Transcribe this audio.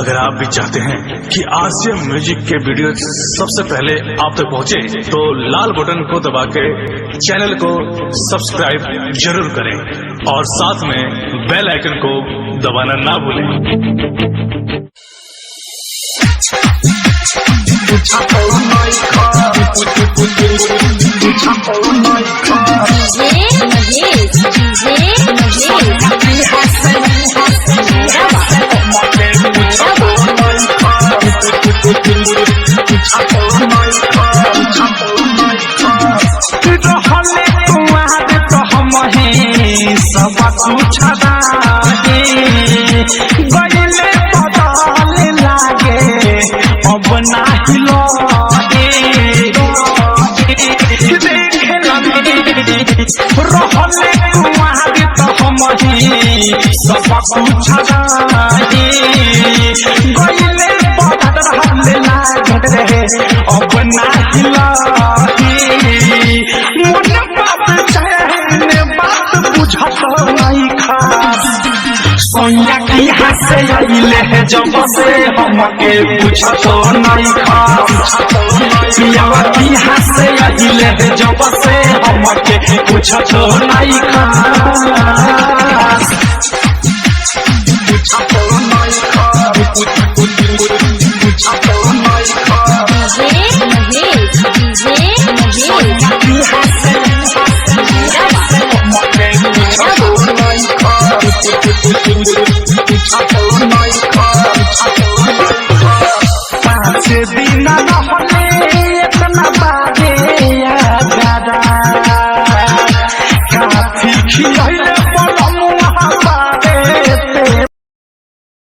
अगर आप भी चाहते हैं कि आरसीएम म्यूजिक के वीडियो सबसे पहले आप तक पहुंचे, तो लाल बटन को दबा के चैनल को सब्सक्राइब जरूर करें और साथ में बेल आइकन को दबाना ना भूलें। सब कुछ गले बदल लागे अब नाही लगे रहले कुआरे तो हम सब कुछ गले बदल लागे अब नाही लगे मन बात चैन बात बुझत नहीं खास सोनिया की हंसे आइले है जब से हमके पूछत नहीं खास पियावा की हंसे आइले है जब से हमके पूछत नहीं खास पूछत नहीं खास पूछत नहीं खास सोनिया की हंसे हमके पूछत नहीं खास